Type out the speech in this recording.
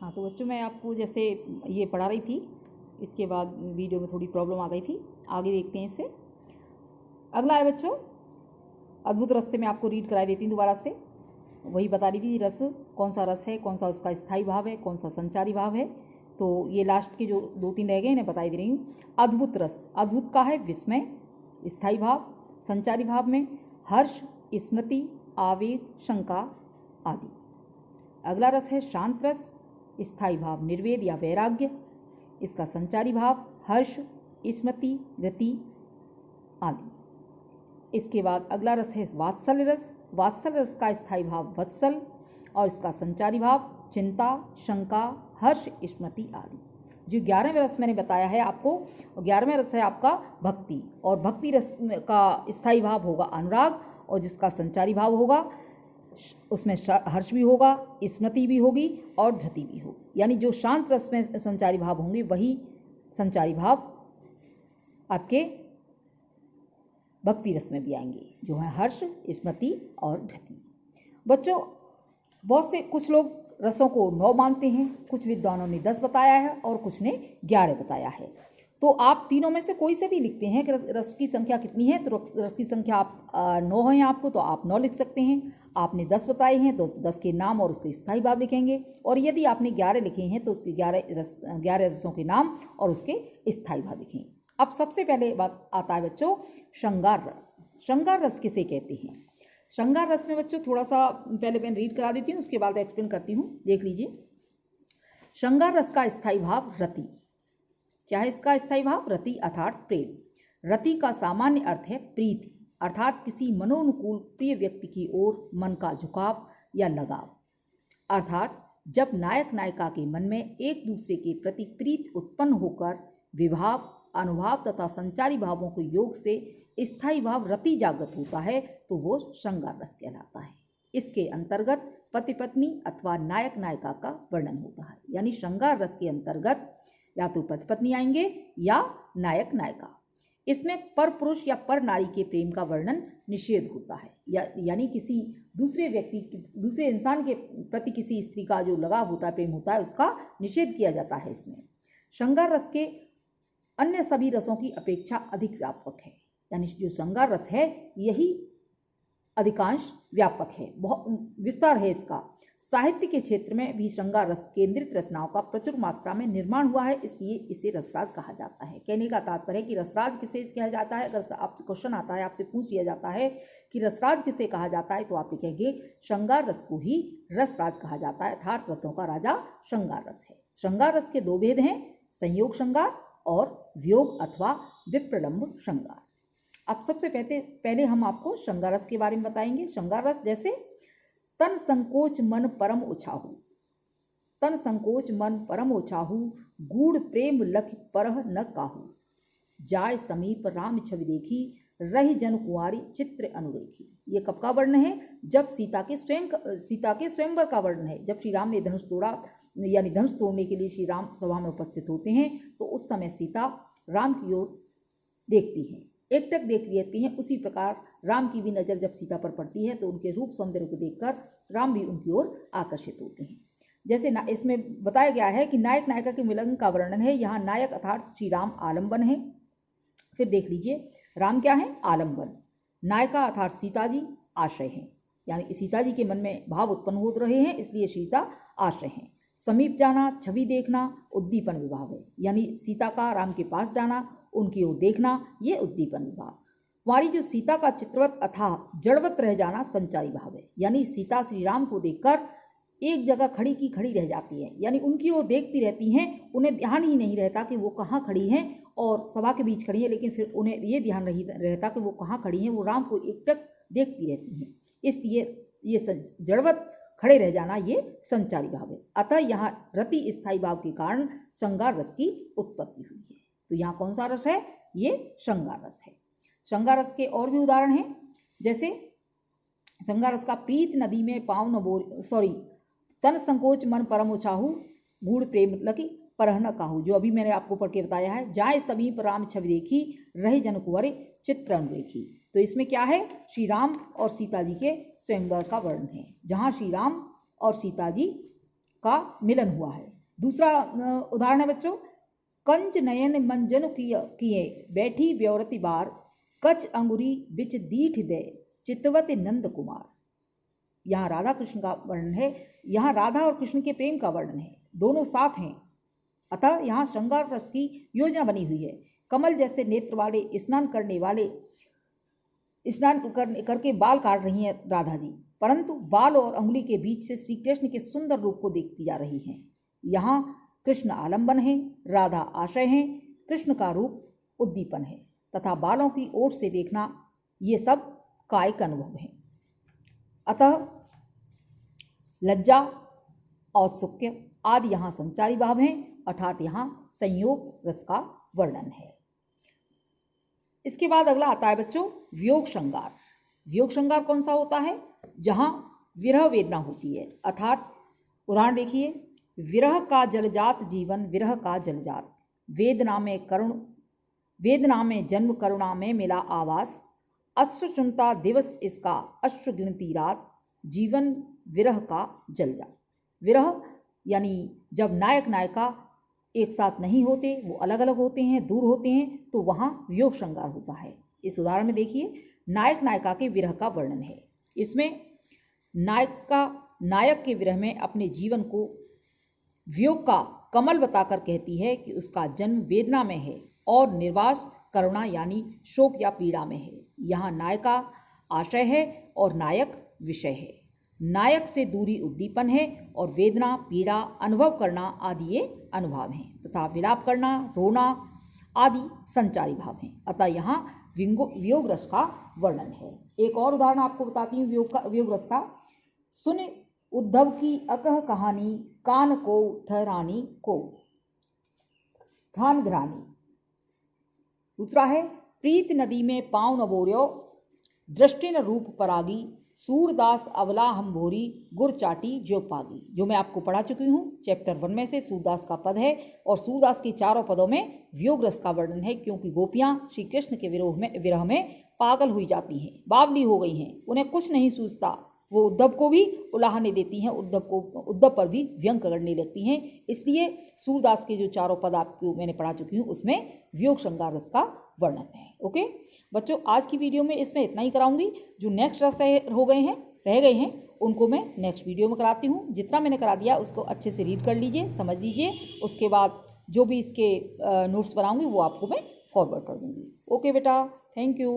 हाँ, तो बच्चों मैं आपको जैसे ये पढ़ा रही थी, इसके बाद वीडियो में थोड़ी प्रॉब्लम आ गई थी। आगे देखते हैं इससे। अगला है बच्चों अद्भुत रस से मैं आपको रीड करा देती हूँ दोबारा से। वही बता रही थी रस कौन सा रस है, कौन सा उसका स्थायी भाव है, कौन सा संचारी भाव है। तो ये लास्ट के जो 2-3 रह गए इन्हें बता दे रही हूँ। अद्भुत रस, अद्भुत का है विस्मय, स्थायी भाव। संचारी भाव में हर्ष, स्मृति, आवेग, शंका आदि। अगला रस है शांत रस, स्थायी भाव निर्वेद या वैराग्य। इसका संचारी भाव हर्ष, स्मृति, रति आदि। इसके बाद अगला रस है वात्सल्य रस। वात्सल्य रस का स्थायी भाव वत्सल और इसका संचारी भाव चिंता, शंका, हर्ष, स्मृति आदि। जो 11वें रस मैंने बताया है आपको, 11वें रस है आपका भक्ति, और भक्ति रस का स्थायी भाव होगा अनुराग और जिसका संचारी भाव होगा उसमें हर्ष भी होगा, स्मृति भी होगी और धति भी होगी। यानी जो शांत रस में संचारी भाव होंगे वही संचारी भाव आपके भक्ति रस में भी आएंगे, जो है हर्ष, स्मृति और धति। बच्चों बहुत से कुछ लोग रसों को 9 मानते हैं, कुछ विद्वानों ने 10 बताया है और कुछ ने 11 बताया है। तो आप तीनों में से कोई से भी लिखते हैं कि रस की संख्या कितनी है। तो रस की संख्या आप 9 है आपको, तो आप 9 लिख सकते हैं। आपने 10 बताए हैं तो 10 के नाम और उसके स्थायी भाव लिखेंगे, और यदि आपने 11 लिखे हैं तो उसके 11 रसों के नाम और उसके स्थायी भाव लिखेंगे। अब सबसे पहले बात आता है बच्चों श्रृंगार रस। श्रृंगार रस किसे कहते हैं? श्रृंगार रस में बच्चों थोड़ा सा पहले मैं रीड करा देती हूँ, उसके बाद एक्सप्लेन करती हूँ, देख लीजिए। श्रृंगार रस का स्थायी भाव रति। क्या है इसका स्थायी भाव? रति अर्थात प्रेम। रति का सामान्य अर्थ है प्रीति, अर्थात किसी मनोनुकूल प्रिय व्यक्ति की ओर मन का झुकाव या लगाव। अर्थात जब नायक नायिका के मन में एक दूसरे के प्रति प्रीति उत्पन्न होकर विभाव, अनुभाव तथा संचारी भावों के योग से स्थायी भाव रति जागृत होता है तो वो श्रृंगार रस कहलाता है। इसके अंतर्गत पति पत्नी अथवा नायक नायिका का वर्णन होता है। यानी श्रृंगार रस के अंतर्गत या तो पति पत्नी आएंगे या नायक नायिका। इसमें पर पुरुष या पर नारी के प्रेम का वर्णन निषेध होता है, यानी किसी दूसरे व्यक्ति, दूसरे इंसान के प्रति किसी स्त्री का जो लगाव होता है, प्रेम होता है, उसका निषेध किया जाता है। इसमें श्रृंगार रस के अन्य सभी रसों की अपेक्षा अधिक व्यापक है। यानी जो श्रृंगार रस है यही अधिकांश व्यापक है, बहुत विस्तार है इसका। साहित्य के क्षेत्र में भी श्रृंगार रस केंद्रित रचनाओं का प्रचुर मात्रा में निर्माण हुआ है, इसलिए इसे रसराज कहा जाता है। कहने का तात्पर्य है कि रसराज किसे कहा जाता है। अगर आपसे क्वेश्चन आता है, आपसे पूछ लिया जाता है कि रसराज किसे कहा जाता है, तो आप कहेंगे श्रृंगार रस को ही रसराज कहा जाता है, अर्थात रसों का राजा श्रृंगार रस है। श्रृंगार रस के 2 भेद हैं, संयोग श्रृंगार और वियोग अथवा विप्रलंब श्रृंगार। अब सबसे पहले हम आपको श्रृंगार रस के बारे में बताएंगे। श्रृंगार रस जैसे तन संकोच मन परम उछाहू, तन संकोच मन परम उछाहू, गूढ़ प्रेम लख परह न काहू, जाय समीप राम छवि देखी, रही जन कुंवारी चित्र अनुरेखी। ये कब का वर्णन है? जब सीता के स्वयंवर का वर्णन है। जब श्री राम ने धनुष तोड़ा, यानी धनुष तोड़ने के लिए श्री राम सभा में उपस्थित होते हैं, तो उस समय सीता राम की ओर देखती है, एकटक देख लेती हैं। उसी प्रकार राम की भी नज़र जब सीता पर पड़ती है तो उनके रूप सौंदर्य को देखकर राम भी उनकी ओर आकर्षित होते हैं। जैसे इसमें बताया गया है कि नायक नायिका के मिलन का वर्णन है। यहाँ नायक अर्थात श्री राम आलम्बन है। फिर देख लीजिए, राम क्या है? आलम्बन। नायिका अर्थात सीता जी आश्रय हैं, यानी सीता जी के मन में भाव उत्पन्न हो रहे हैं, इसलिए सीता आश्रय हैं। समीप जाना, छवि देखना, उद्दीपन विभाव है, यानी सीता का राम के पास जाना, उनकी ओर देखना, ये उद्दीपन विभाव। कुंवारी जो सीता का चित्रवत अथवा जड़वत रह जाना संचारी भाव है, यानी सीता श्री राम को देखकर एक जगह खड़ी की खड़ी रह जाती है, यानी उनकी ओर देखती रहती हैं, उन्हें ध्यान ही नहीं रहता कि वो कहाँ खड़ी हैं और सभा के बीच खड़ी है, लेकिन फिर उन्हें ये ध्यान नहीं रहता कि वो कहाँ खड़ी हैं, वो राम को एकटक देखती रहती हैं। इसलिए ये जड़वत खड़े रह जाना ये संचारी भाव है। अतः यहाँ रति स्थायी भाव के कारण श्रृंगार रस की उत्पत्ति हुई है। तो यहाँ कौन सा रस है? ये श्रृंगार रस है। श्रृंगार रस के और भी उदाहरण हैं, जैसे श्रृंगार रस का प्रीत नदी में पाँव न बोर तन संकोच मन परम उछाहू, गूढ़ प्रेम लकी परह न काहू, जो अभी मैंने आपको पढ़ के बताया है। जाय समीप राम छवि देखी, रहे जन कुंवर चित्र अनुरेखी। तो इसमें क्या है? श्री राम और सीता जी के स्वयंवर का वर्णन है, जहाँ श्री राम और सीता जी का मिलन हुआ है। दूसरा उदाहरण है बच्चों, कंज नयन मंजन किए बैठी ब्योरति बार, कच अंगुरी बिच दीठ दे चितवत नंद कुमार। यहाँ राधा कृष्ण का वर्णन है, यहाँ राधा और कृष्ण के प्रेम का वर्णन है, दोनों साथ हैं, अतः यहाँ श्रृंगार रस की योजना बनी हुई है। कमल जैसे नेत्र वाले स्नान करके बाल काट रही हैं राधा जी, परंतु बाल और अंगुली के बीच से श्री कृष्ण के सुंदर रूप को देखती जा रही हैं। यहाँ कृष्ण आलंबन है, राधा आश्रय है, कृष्ण का रूप उद्दीपन है तथा बालों की ओर से देखना, ये सब कायिक अनुभव है। अतः लज्जा, औत्सुक्य आदि यहाँ संचारी भाव हैं, अर्थात यहाँ संयोग रस का वर्णन है। इसके बाद अगला आता है बच्चों वियोग श्रृंगार। वियोग श्रृंगार कौन सा होता है? जहाँ विरह वेदना होती है, अर्थात उदाहरण देखिए, विरह का जलजात जीवन विरह का जलजात, वेदना में जन्म करुणा में मिला आवास, अश्रु चुनता दिवस इसका अश्रु गिनती रात, जीवन विरह का जलजात। विरह यानी जब नायक नायिका एक साथ नहीं होते, वो अलग अलग होते हैं, दूर होते हैं, तो वहाँ वियोग श्रृंगार होता है। इस उदाहरण में देखिए, नायक नायिका के विरह का वर्णन है। इसमें नायक के विरह में अपने जीवन को वियोग का कमल बताकर कहती है कि उसका जन्म वेदना में है और निर्वास करुणा यानी शोक या पीड़ा में है। यहाँ नायिका आश्रय है और नायक विषय है। नायक से दूरी उद्दीपन है और वेदना पीड़ा अनुभव करना आदि ये अनुभाव हैं तथा विलाप करना रोना आदि संचारी भाव हैं। अतः यहाँ वियोग रस का वर्णन है। एक और उदाहरण आपको बताती हूँ वियोग रस का। सुन उद्धव की अकह कहानी, कान को थरानी को थान घरानी। दूसरा है प्रीत नदी में पाँव न बोर्यो, दृष्टि न रूप परागी, सूरदास अवला हम भोरी, गुर चाटी जो पागी। जो मैं आपको पढ़ा चुकी हूँ चैप्टर 1 में से सूरदास का पद है और सूरदास के चारों पदों में वियोग रस का वर्णन है, क्योंकि गोपियाँ श्री कृष्ण के विरह में पागल हुई जाती हैं, बावली हो गई हैं, उन्हें कुछ नहीं सूझता। वो उद्धव को भी उलाहने देती हैं, उद्धव पर भी व्यंग करने लगती हैं। इसलिए सूरदास के जो चारों पद आपको मैंने पढ़ा चुकी हूँ उसमें वियोग श्रृंगार रस का वर्णन है। ओके बच्चों, आज की वीडियो में इसमें इतना ही कराऊंगी। जो नेक्स्ट रस रह गए हैं उनको मैं नेक्स्ट वीडियो में कराती हूँ। जितना मैंने करा दिया उसको अच्छे से रीड कर लीजिए, समझ लीजिए, उसके बाद जो भी इसके नोट्स बनाऊंगी वो आपको मैं फॉरवर्ड कर दूंगी। ओके बेटा, थैंक यू।